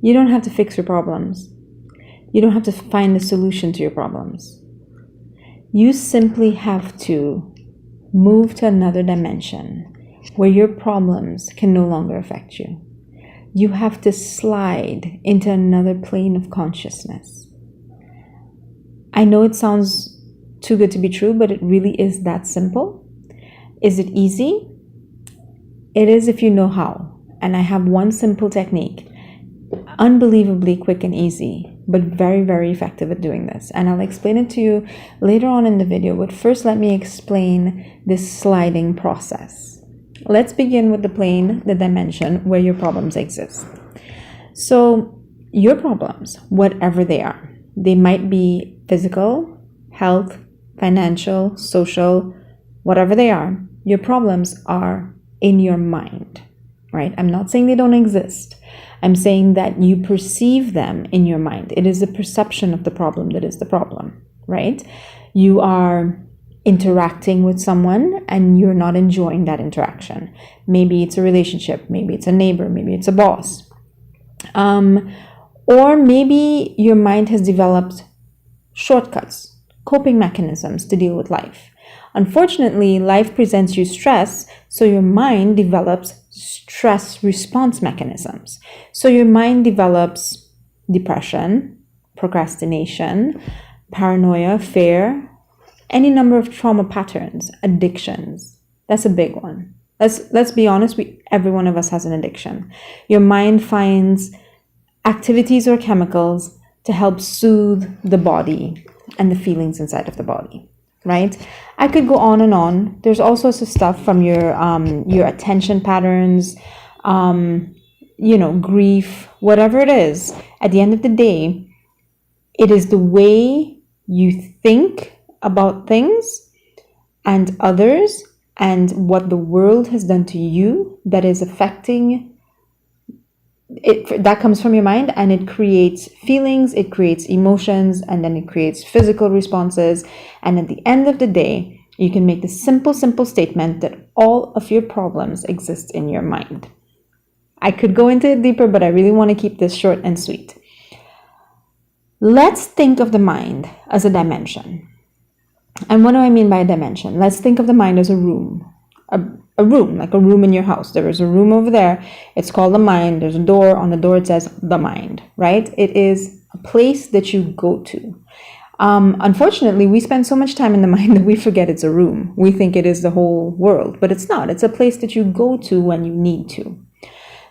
You don't have to fix your problems. You don't have to find a solution to your problems. You simply have to move to another dimension where your problems can no longer affect you. You have to slide into another plane of consciousness. I know it sounds too good to be true, but it really is that simple. Is it easy? It is if you know how. And I have one simple technique, unbelievably quick and easy, but very, very effective at doing this. And I'll explain it to you later on in the video, but first let me explain this sliding process. Let's begin with the plane, the dimension where your problems exist. So your problems, whatever they are, they might be physical, health, financial, social, whatever they are, your problems are in your mind, right? I'm not saying they don't exist. I'm saying that you perceive them in your mind. It is the perception of the problem that is the problem, right? You are interacting with someone and you're not enjoying that interaction. Maybe it's a relationship, maybe it's a neighbor, maybe it's a boss. Or maybe your mind has developed shortcuts, coping mechanisms to deal with life. Unfortunately, life presents you stress, so your mind develops stress response mechanisms. So your mind develops depression, procrastination, paranoia, fear, any number of trauma patterns, addictions. That's a big one. Let's be honest, every one of us has an addiction. Your mind finds activities or chemicals to help soothe the body and the feelings inside of the body, right? I could go on and on. There's all sorts of stuff from your attention patterns, grief, whatever it is. At the end of the day, it is the way you think about things and others and what the world has done to you that is affecting it. That comes from your mind, and it creates feelings, it creates emotions, and then it creates physical responses. And at the end of the day, you can make the simple statement that all of your problems exist in your mind. I could go into it deeper, but I really want to keep this short and sweet. Let's think of the mind as a dimension. And what do I mean by a dimension? Let's think of the mind as a room. A room, like a room in your house. There is a room over there. It's called the mind. There's a door. On the door it says the mind, right? It is a place that you go to. Unfortunately, we spend so much time in the mind that we forget it's a room. We think it is the whole world, but it's not. It's a place that you go to when you need to.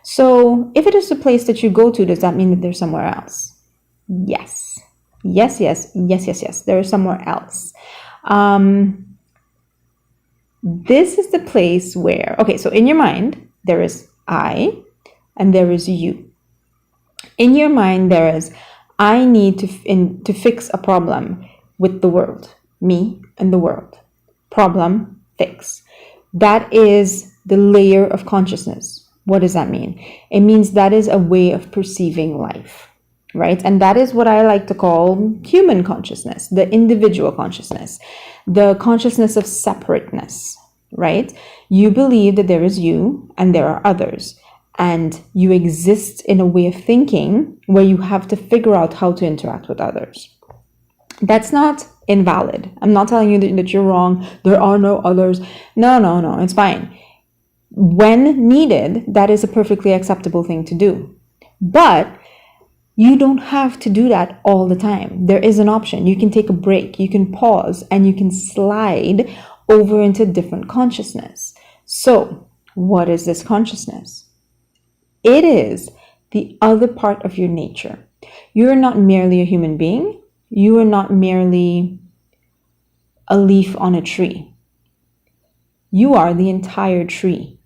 So if it is a place that you go to, does that mean that there's somewhere else? Yes. Yes. There is somewhere else. This is the place where, so in your mind, there is I and there is you. In your mind, there is, I need to fix a problem with the world, me and the world. Problem, fix. That is the layer of consciousness. What does that mean? It means that is a way of perceiving life, right? And that is what I like to call human consciousness, the individual consciousness, the consciousness of separateness, right? You believe that there is you and there are others, and you exist in a way of thinking where you have to figure out how to interact with others. That's not invalid. I'm not telling you that you're wrong. There are no others. No, it's fine. When needed, that is a perfectly acceptable thing to do. But you don't have to do that all the time. There is an option. You can take a break. You can pause and you can slide over into different consciousness. So, what is this consciousness? It is the other part of your nature. You are not merely a human being. You are not merely a leaf on a tree. You are the entire tree.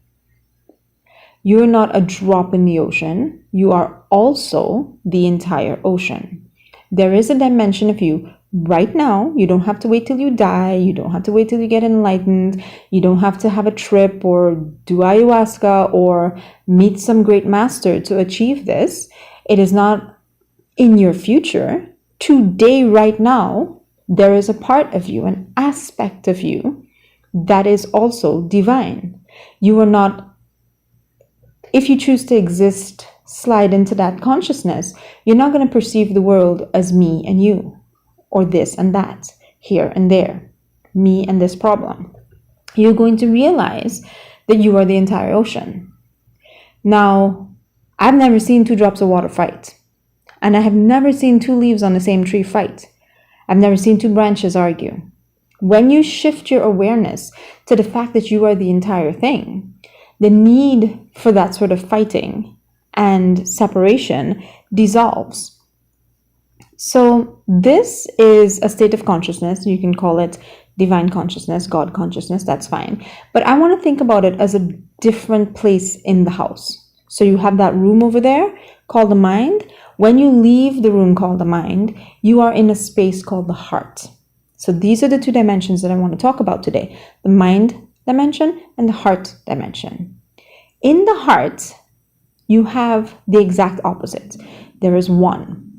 You are not a drop in the ocean. You are also the entire ocean. There is a dimension of you right now. You don't have to wait till you die. You don't have to wait till you get enlightened. You don't have to have a trip or do ayahuasca or meet some great master to achieve this. It is not in your future. Today, right now, there is a part of you, an aspect of you that is also divine. You are not, if you choose to exist slide into that consciousness, you're not going to perceive the world as me and you, or this and that, here and there, me and this problem. You're going to realize that you are the entire ocean. Now, I've never seen two drops of water fight. And I have never seen two leaves on the same tree fight. I've never seen two branches argue. When you shift your awareness to the fact that you are the entire thing, the need for that sort of fighting and separation dissolves. So this is a state of consciousness. You can call it divine consciousness, God consciousness, that's fine. But I want to think about it as a different place in the house. So you have that room over there called the mind. When you leave the room called the mind, you are in a space called the heart. So these are the two dimensions that I want to talk about today, the mind dimension and the heart dimension. In the heart, you have the exact opposite. There is one,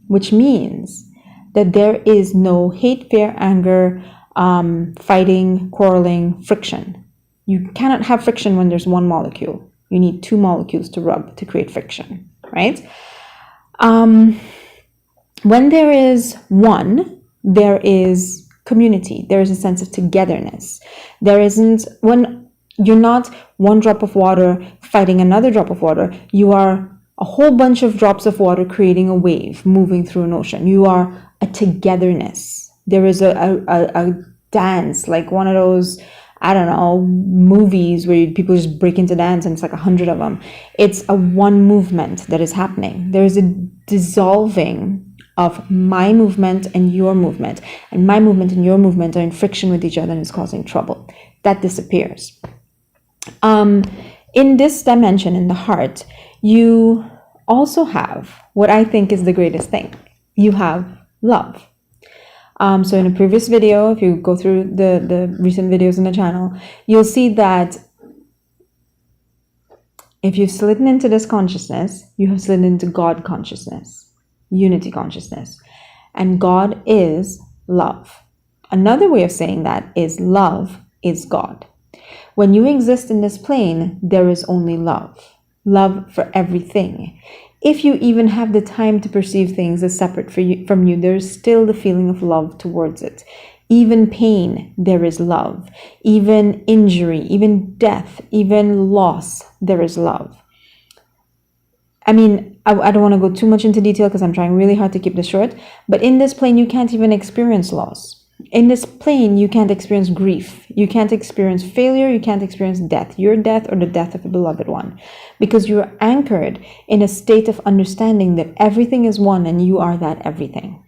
which means that there is no hate, fear, anger, fighting, quarreling, friction. You cannot have friction when there's one molecule. You need two molecules to rub to create friction, right? When there is one, there is community. There is a sense of togetherness. There isn't, when you're not one drop of water fighting another drop of water, you are a whole bunch of drops of water creating a wave moving through an ocean. You are a togetherness. There is a dance, like one of those, I don't know, movies where people just break into dance and it's like 100 of them. It's a one movement that is happening. There is a dissolving of my movement and your movement. And my movement and your movement are in friction with each other and it's causing trouble. That disappears. In this dimension, in the heart, you also have what I think is the greatest thing. You have love. So in a previous video, if you go through the recent videos on the channel, you'll see that if you've slid into this consciousness, you have slid into God consciousness, unity consciousness. And God is love. Another way of saying that is love is God. When you exist in this plane, there is only love. Love for everything. If you even have the time to perceive things as separate from you, there is still the feeling of love towards it. Even pain, there is love. Even injury, even death, even loss, there is love. I mean, I don't want to go too much into detail because I'm trying really hard to keep this short, but in this plane, you can't even experience loss. In this plane, you can't experience grief. You can't experience failure. You can't experience death, your death or the death of a beloved one, because you're anchored in a state of understanding that everything is one and you are that everything.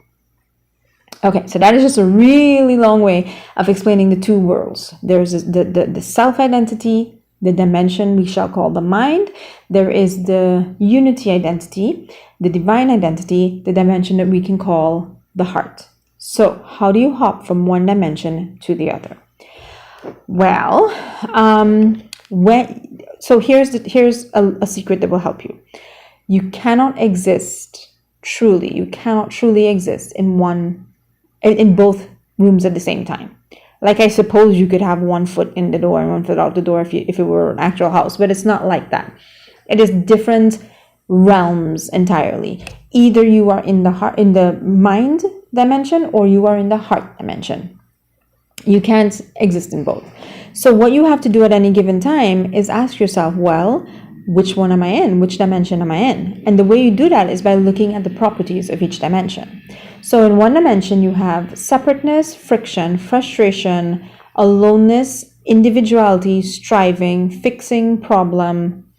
Okay, so that is just a really long way of explaining the two worlds. There's the self-identity, the dimension we shall call the mind. There is the unity identity, the divine identity, the dimension that we can call the heart. So how do you hop from one dimension to the other? Well, here's a secret that will help you. You cannot exist truly. You cannot truly exist in both rooms at the same time. Like, I suppose you could have one foot in the door and one foot out the door if it were an actual house, but it's not like that. It is different realms entirely. Either you are in the mind dimension or you are in the heart dimension. You can't exist in both. So what you have to do at any given time is ask yourself, well, which one am I in? Which dimension am I in? And the way you do that is by looking at the properties of each dimension. So in one dimension, you have separateness, friction, frustration, aloneness, individuality, striving, fixing, problem.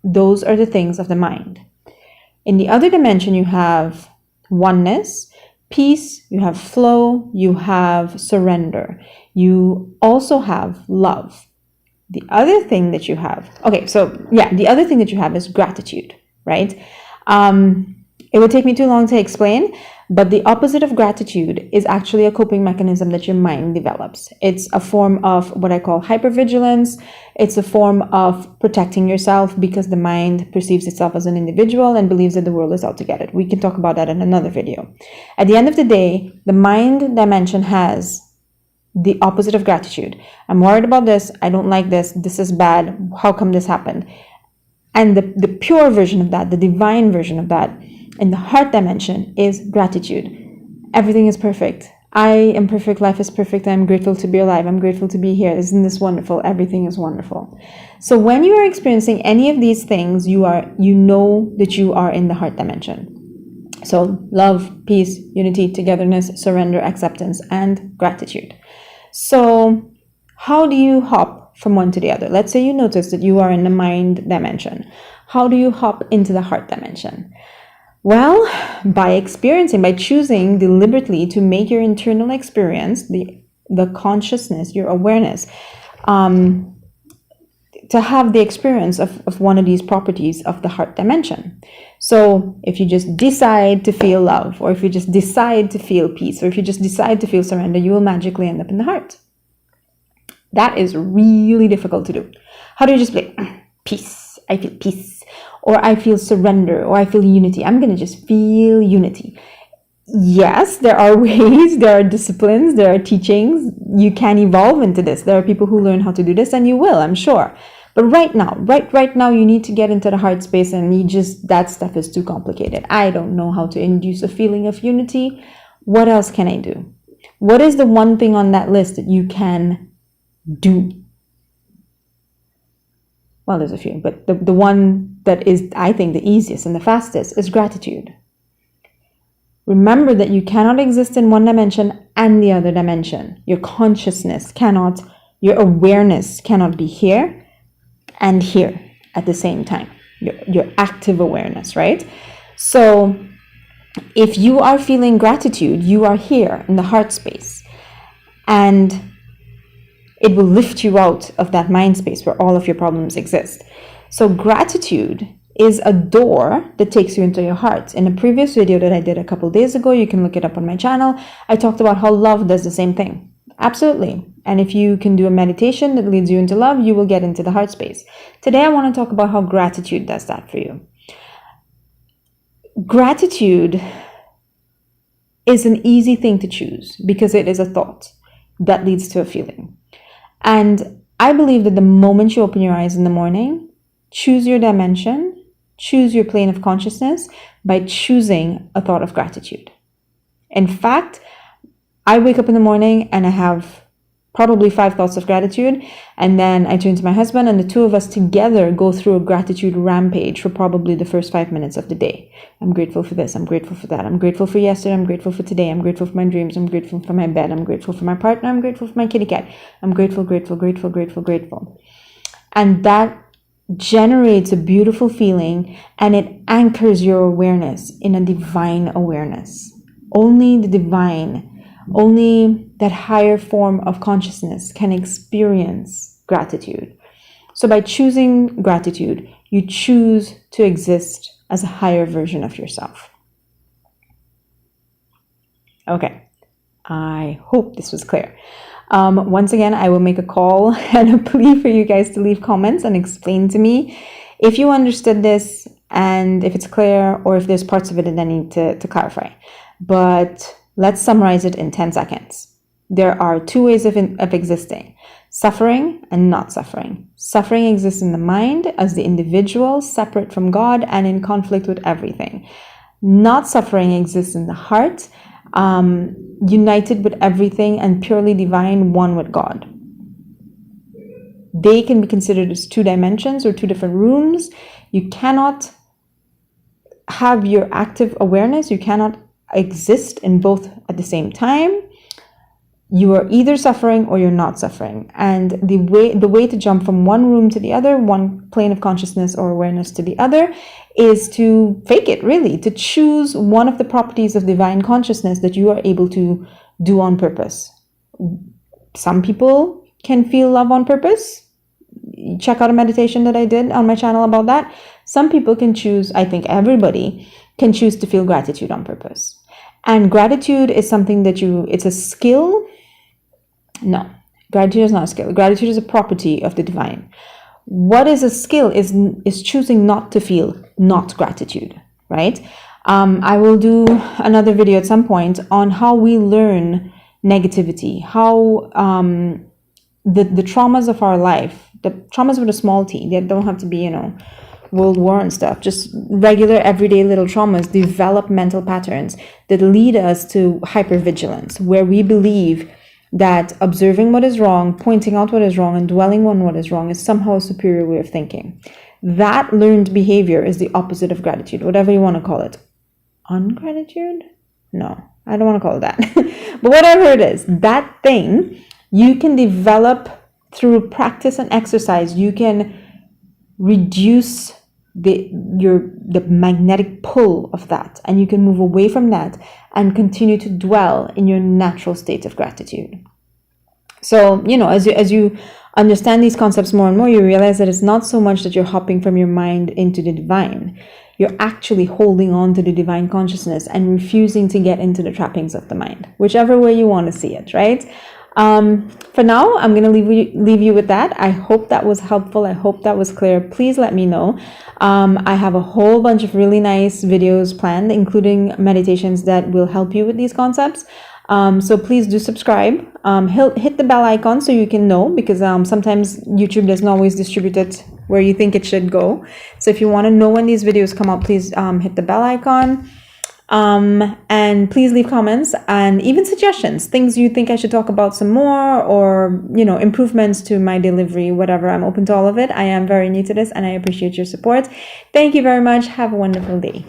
Those are the things of the mind. In the other dimension, you have oneness, peace, you have flow, you have surrender. You also have love. The other thing that you have, the other thing that you have is gratitude, right? It would take me too long to explain, but the opposite of gratitude is actually a coping mechanism that your mind develops. It's a form of what I call hypervigilance. It's a form of protecting yourself because the mind perceives itself as an individual and believes that the world is out to get it. We can talk about that in another video. At the end of the day, the mind dimension has the opposite of gratitude. I'm worried about this. I don't like this. This is bad. How come this happened? And the pure version of that, the divine version of that, in the heart dimension is gratitude. Everything is perfect. I am perfect. Life is perfect. I'm grateful to be alive. I'm grateful to be here. Isn't this wonderful? Everything is wonderful. So when you are experiencing any of these things, you know that you are in the heart dimension. So love, peace, unity, togetherness, surrender, acceptance, and gratitude. So how do you hop from one to the other? Let's say you notice that you are in the mind dimension. How do you hop into the heart dimension? Well, by choosing deliberately to make your internal experience, the consciousness, your awareness, to have the experience of one of these properties of the heart dimension. So if you just decide to feel love, or if you just decide to feel peace, or if you just decide to feel surrender, you will magically end up in the heart. That is really difficult to do. How do you just be like, peace, I feel peace, or I feel surrender, or I feel unity. I'm going to just feel unity. Yes, there are ways, there are disciplines, there are teachings. You can evolve into this. There are people who learn how to do this, and you will, I'm sure. But right now, you need to get into the heart space, and that stuff is too complicated. I don't know how to induce a feeling of unity. What else can I do? What is the one thing on that list that you can do? Well, there's a few, but the one that is, I think, the easiest and the fastest is gratitude. Remember that you cannot exist in one dimension and the other dimension. Your consciousness cannot, your awareness cannot be here and here at the same time. Your active awareness, right? So if you are feeling gratitude, you are here in the heart space, and it will lift you out of that mind space where all of your problems exist. So gratitude is a door that takes you into your heart. In a previous video that I did a couple days ago, you can look it up on my channel, I talked about how love does the same thing. Absolutely. And if you can do a meditation that leads you into love, you will get into the heart space. Today, I want to talk about how gratitude does that for you. Gratitude is an easy thing to choose because it is a thought that leads to a feeling. And I believe that the moment you open your eyes in the morning, choose your dimension, choose your plane of consciousness by choosing a thought of gratitude. In fact, I wake up in the morning and I have probably 5 thoughts of gratitude, and then I turn to my husband, and the two of us together go through a gratitude rampage for probably the first 5 minutes of the day. I'm grateful for this, I'm grateful for that, I'm grateful for yesterday, I'm grateful for today, I'm grateful for my dreams, I'm grateful for my bed, I'm grateful for my partner, I'm grateful for my kitty cat, I'm grateful, grateful, grateful, grateful, grateful. And that generates a beautiful feeling, and it anchors your awareness in a divine awareness. Only the divine, only that higher form of consciousness can experience gratitude. So by choosing gratitude, you choose to exist as a higher version of yourself. Okay, I hope this was clear. Once again, I will make a call and a plea for you guys to leave comments and explain to me if you understood this and if it's clear, or if there's parts of it that I need to clarify. But let's summarize it in 10 seconds. There are 2 ways of existing: suffering and not suffering. Suffering exists in the mind as the individual, separate from God and in conflict with everything. Not suffering exists in the heart, united with everything and purely divine, one with God. They can be considered as 2 dimensions or 2 different rooms. You cannot have your active awareness, you cannot exist in both at the same time. You are either suffering or you're not suffering. And the way to jump from one room to the other, one plane of consciousness or awareness to the other, is to fake it, really, to choose one of the properties of divine consciousness that you are able to do on purpose. Some people can feel love on purpose. Check out a meditation that I did on my channel about that. Some people can choose, I think everybody can choose to feel gratitude on purpose. And gratitude is something that it's a skill. No, gratitude is not a skill. Gratitude is a property of the divine. What is a skill is choosing not to feel not gratitude, right? I will do another video at some point on how we learn negativity, how the traumas of our life, the traumas with a small t, they don't have to be, World War and stuff, just regular everyday little traumas develop mental patterns that lead us to hypervigilance, where we believe that observing what is wrong, pointing out what is wrong, and dwelling on what is wrong is somehow a superior way of thinking. That learned behavior is the opposite of gratitude, whatever you want to call it. Ungratitude? No, I don't want to call it that. But whatever it is, that thing you can develop through practice and exercise. You can reduce the magnetic pull of that, and you can move away from that and continue to dwell in your natural state of gratitude. So, as you understand these concepts more and more, you realize that it's not so much that you're hopping from your mind into the divine. You're actually holding on to the divine consciousness and refusing to get into the trappings of the mind, whichever way you want to see it, right? For now, I'm going to leave you with that. I hope that was helpful. I hope that was clear. Please let me know. I have a whole bunch of really nice videos planned, including meditations that will help you with these concepts. So please do subscribe. Hit the bell icon so you can know, because sometimes YouTube doesn't always distribute it where you think it should go. So if you want to know when these videos come out, please hit the bell icon. And please leave comments and even suggestions, things you think I should talk about some more, or, improvements to my delivery, whatever. I'm open to all of it. I am very new to this and I appreciate your support. Thank you very much. Have a wonderful day.